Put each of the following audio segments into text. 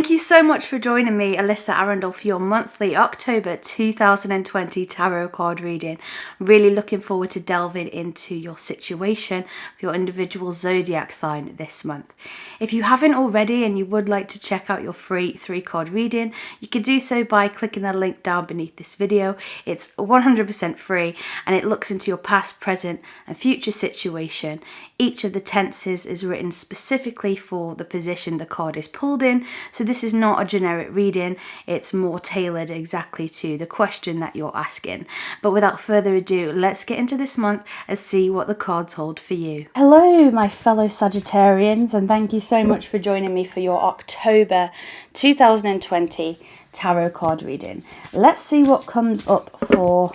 Thank you so much for joining me, Alyssa Arundell, for your monthly October 2020 tarot card reading. Really looking forward to delving into your situation for your individual zodiac sign this month. If you haven't already and you would like to check out your free 3-card reading, you can do so by clicking the link down beneath this video. It's 100% free and it looks into your past, present and future situation. Each of the tenses is written specifically for the position the card is pulled in. So this is not a generic reading, it's more tailored exactly to the question that you're asking. But without further ado, let's get into this month and see what the cards hold for you. Hello, my fellow Sagittarians, and thank you so much for joining me for your October 2020 tarot card reading. Let's see what comes up for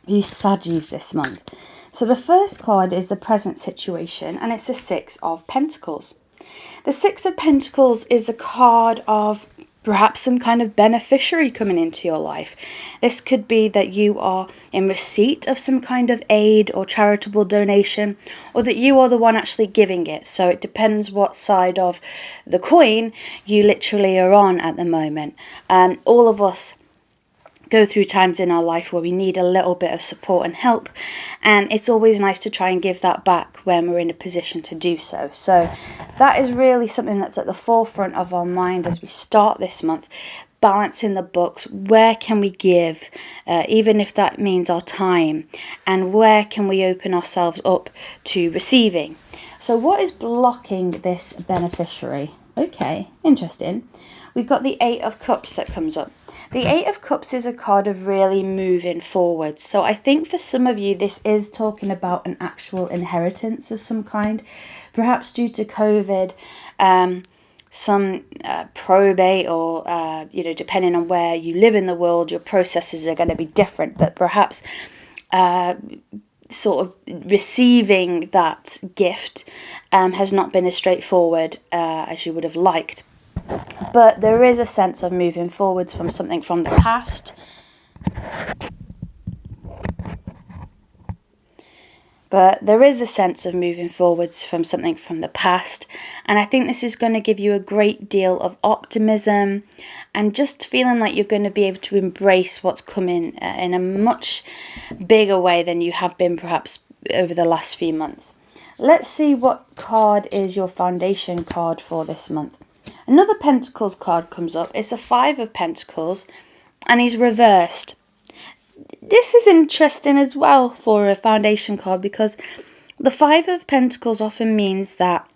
you Saggies this month. So the first card is the present situation, and it's the 6 of Pentacles. The 6 of Pentacles is a card of perhaps some kind of beneficiary coming into your life. This could be that you are in receipt of some kind of aid or charitable donation, or that you are the one actually giving it. So it depends what side of the coin you literally are on at the moment. All of us go through times in our life where we need a little bit of support and help, and it's always nice to try and give that back when we're in a position to do so. So that is really something that's at the forefront of our mind as we start this month, balancing the books. Where can we give, even if that means our time, and where can we open ourselves up to receiving? So what is blocking this beneficiary? Okay, interesting. We've got the 8 of Cups that comes up. The 8 of Cups is a card of really moving forward. So I think for some of you, this is talking about an actual inheritance of some kind. Perhaps due to COVID, some probate, or, depending on where you live in the world, your processes are going to be different. But perhaps sort of receiving that gift has not been as straightforward as you would have liked. But there is a sense of moving forwards from something from the past. And I think this is going to give you a great deal of optimism and just feeling like you're going to be able to embrace what's coming in a much bigger way than you have been perhaps over the last few months. Let's see what card is your foundation card for this month. Another Pentacles card comes up. It's a 5 of Pentacles and he's reversed. This is interesting as well for a foundation card, because the 5 of Pentacles often means that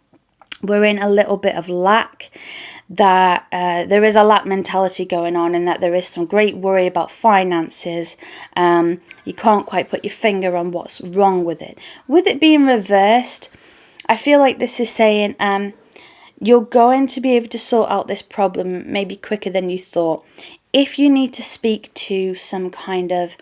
we're in a little bit of lack, that there is a lack mentality going on, and that there is some great worry about finances. You can't quite put your finger on what's wrong with it. With it being reversed, I feel like this is saying you're going to be able to sort out this problem maybe quicker than you thought. If you need to speak to some kind of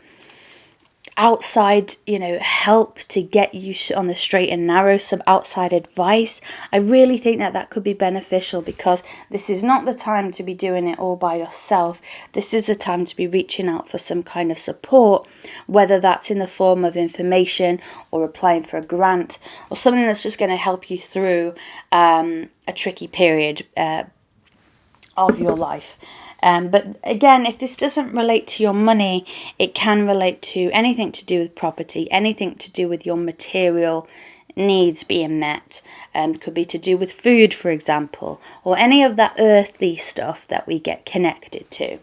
outside, help to get you on the straight and narrow, some outside advice, I really think that that could be beneficial, because this is not the time to be doing it all by yourself. This is the time to be reaching out for some kind of support, whether that's in the form of information or applying for a grant or something that's just going to help you through a tricky period of your life. But again, if this doesn't relate to your money, it can relate to anything to do with property, anything to do with your material needs being met. Could be to do with food, for example, or any of that earthly stuff that we get connected to.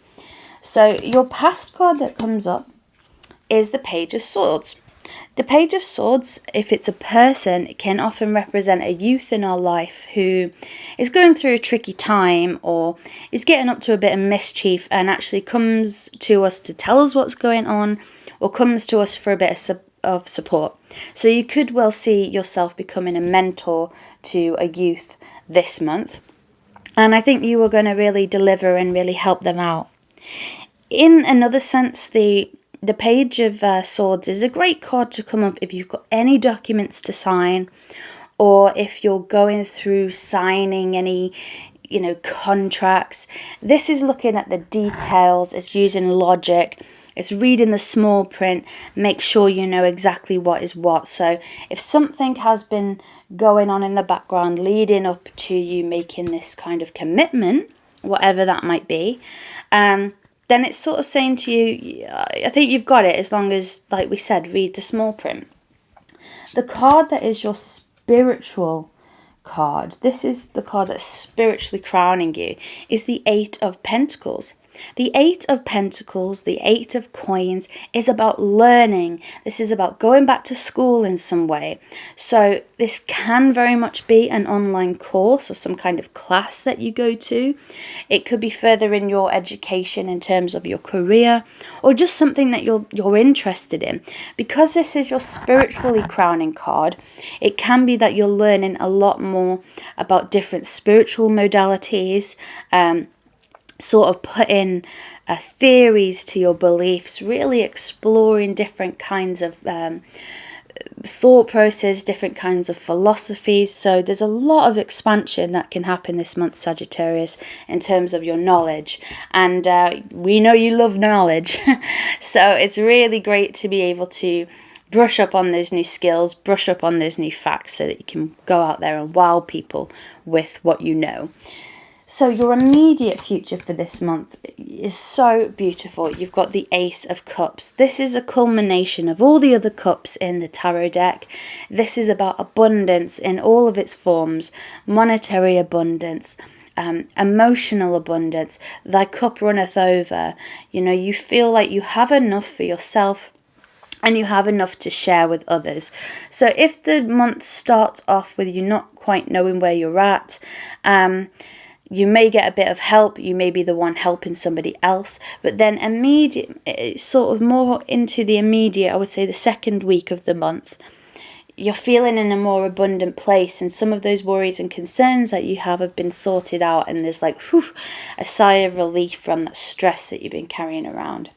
So your past card that comes up is the Page of Swords. The Page of Swords, if it's a person, it can often represent a youth in our life who is going through a tricky time, or is getting up to a bit of mischief, and actually comes to us to tell us what's going on, or comes to us for a bit of support. So you could well see yourself becoming a mentor to a youth this month, and I think you are going to really deliver and really help them out. In another sense, the Page of Swords is a great card to come up if you've got any documents to sign, or if you're going through signing any, contracts. This is looking at the details, it's using logic, it's reading the small print, make sure you know exactly what is what. So if something has been going on in the background leading up to you making this kind of commitment, whatever that might be, then it's sort of saying to you, I think you've got it, as long as, like we said, read the small print. The card that is your spiritual card, this is the card that's spiritually crowning you, is the Eight of Pentacles. The Eight of Pentacles, the Eight of Coins, is about learning. This is about going back to school in some way. So this can very much be an online course or some kind of class that you go to. It could be further in your education in terms of your career, or just something that you're interested in. Because this is your spiritually crowning card, it can be that you're learning a lot more about different spiritual modalities, sort of putting theories to your beliefs, really exploring different kinds of thought process, different kinds of philosophies. So there's a lot of expansion that can happen this month, Sagittarius, in terms of your knowledge. And we know you love knowledge. So it's really great to be able to brush up on those new skills, brush up on those new facts, so that you can go out there and wow people with what you know. So your immediate future for this month is so beautiful. You've got the Ace of Cups. This is a culmination of all the other cups in the tarot deck. This is about abundance in all of its forms. Monetary abundance, emotional abundance. Thy cup runneth over. You know, you feel like you have enough for yourself and you have enough to share with others. So if the month starts off with you not quite knowing where you're at, you may get a bit of help, you may be the one helping somebody else, but then sort of more into the immediate, I would say the second week of the month, you're feeling in a more abundant place, and some of those worries and concerns that you have been sorted out, and there's like a sigh of relief from that stress that you've been carrying around.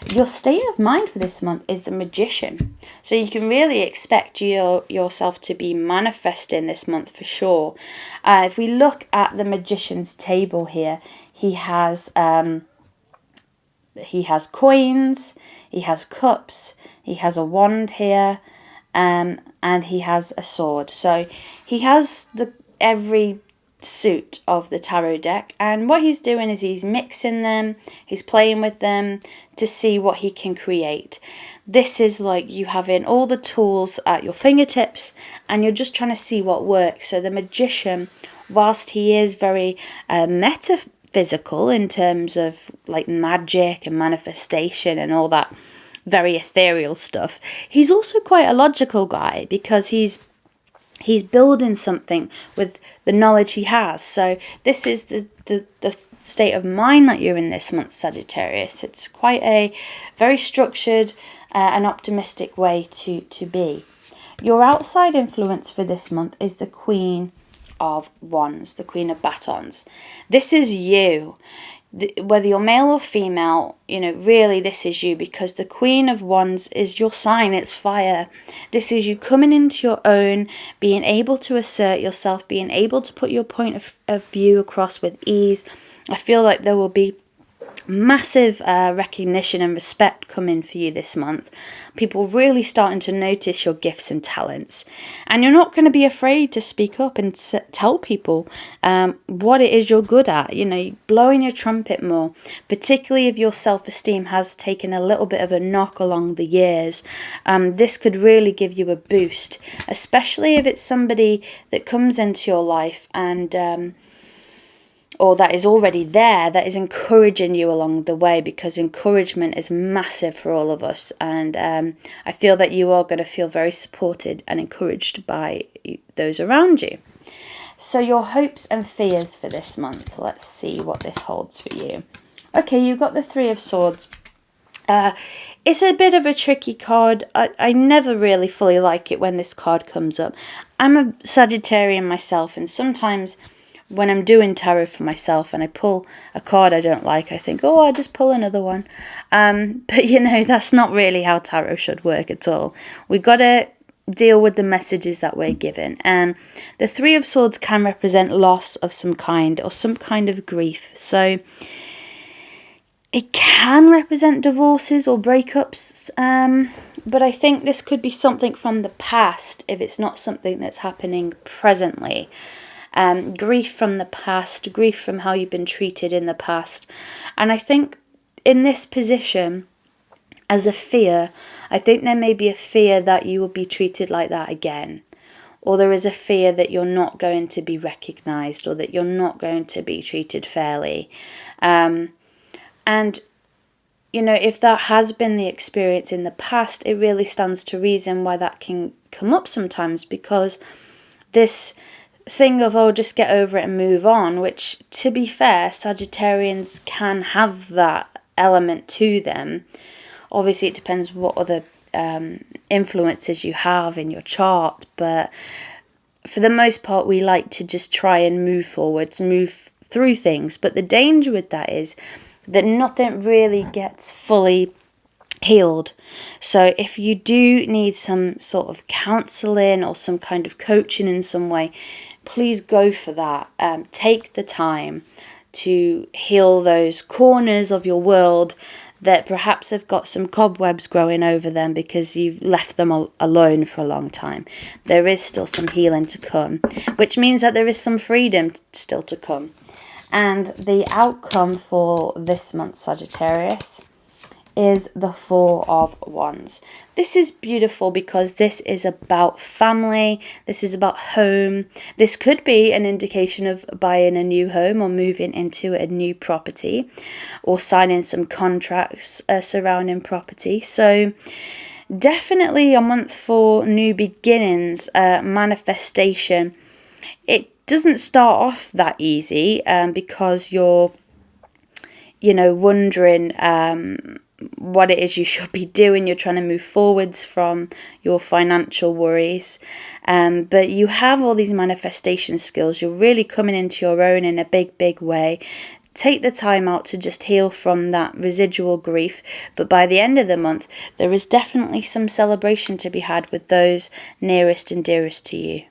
Your state of mind for this month is the Magician. So you can really expect yourself to be manifesting this month for sure. If we look at the Magician's table here, he has coins, he has cups, he has a wand here, and he has a sword. So he has every suit of the tarot deck, and what he's doing is he's mixing them, he's playing with them to see what he can create. This is like you having all the tools at your fingertips and you're just trying to see what works. So the Magician, whilst he is very metaphysical in terms of like magic and manifestation and all that very ethereal stuff, he's also quite a logical guy, because he's building something with the knowledge he has. So this is the state of mind that you're in this month, Sagittarius. It's quite a very structured and optimistic way to be. Your outside influence for this month is the Queen of Wands, the Queen of Batons. This is you. Whether you're male or female, you know, really this is you, because the Queen of Wands is your sign, it's fire. This is you coming into your own, being able to assert yourself, being able to put your point of view across with ease. I feel like there will be massive recognition and respect coming for you this month. People really starting to notice your gifts and talents, and you're not going to be afraid to speak up and tell people what it is you're good at. You know, blowing your trumpet more, particularly if your self-esteem has taken a little bit of a knock along the years. This could really give you a boost, especially if it's somebody that comes into your life and or that is already there, that is encouraging you along the way, because encouragement is massive for all of us. And I feel that you are going to feel very supported and encouraged by those around you. So your hopes and fears for this month. Let's see what this holds for you. Okay, you've got the Three of Swords. It's a bit of a tricky card. I never really fully like it when this card comes up. I'm a Sagittarian myself, and sometimes when I'm doing tarot for myself and I pull a card I don't like, I think, oh, I'll just pull another one. But, you know, that's not really how tarot should work at all. We've got to deal with the messages that we're given. And the Three of Swords can represent loss of some kind or some kind of grief. So it can represent divorces or breakups. But I think this could be something from the past if it's not something that's happening presently. grief from the past, grief from how you've been treated in the past. And I think in this position, as a fear, I think there may be a fear that you will be treated like that again. Or there is a fear that you're not going to be recognised, or that you're not going to be treated fairly. And, you know, if that has been the experience in the past, it really stands to reason why that can come up sometimes, because this thing of, oh, just get over it and move on, which, to be fair, Sagittarians can have that element to them. Obviously, it depends what other influences you have in your chart, but for the most part, we like to just try and move forwards, move through things. But the danger with that is that nothing really gets fully healed. So if you do need some sort of counseling or some kind of coaching in some way, please go for that. Take the time to heal those corners of your world that perhaps have got some cobwebs growing over them because you've left them alone for a long time. There is still some healing to come, which means that there is some freedom still to come. And the outcome for this month, Sagittarius, is the Four of Wands. This is beautiful because this is about family. This is about home. This could be an indication of buying a new home or moving into a new property or signing some contracts surrounding property. So definitely a month for new beginnings, manifestation. It doesn't start off that easy because you're, you know, wondering what it is you should be doing. You're trying to move forwards from your financial worries, but you have all these manifestation skills. You're really coming into your own in a big way. Take the time out to just heal from that residual grief, but by the end of the month there is definitely some celebration to be had with those nearest and dearest to you.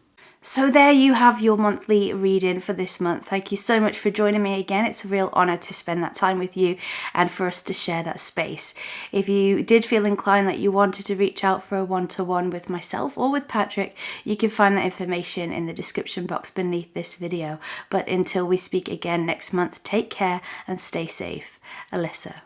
So there you have your monthly reading for this month. Thank you so much for joining me again. It's a real honour to spend that time with you and for us to share that space. If you did feel inclined that you wanted to reach out for a one-to-one with myself or with Patrick, you can find that information in the description box beneath this video. But until we speak again next month, take care and stay safe. Alyssa.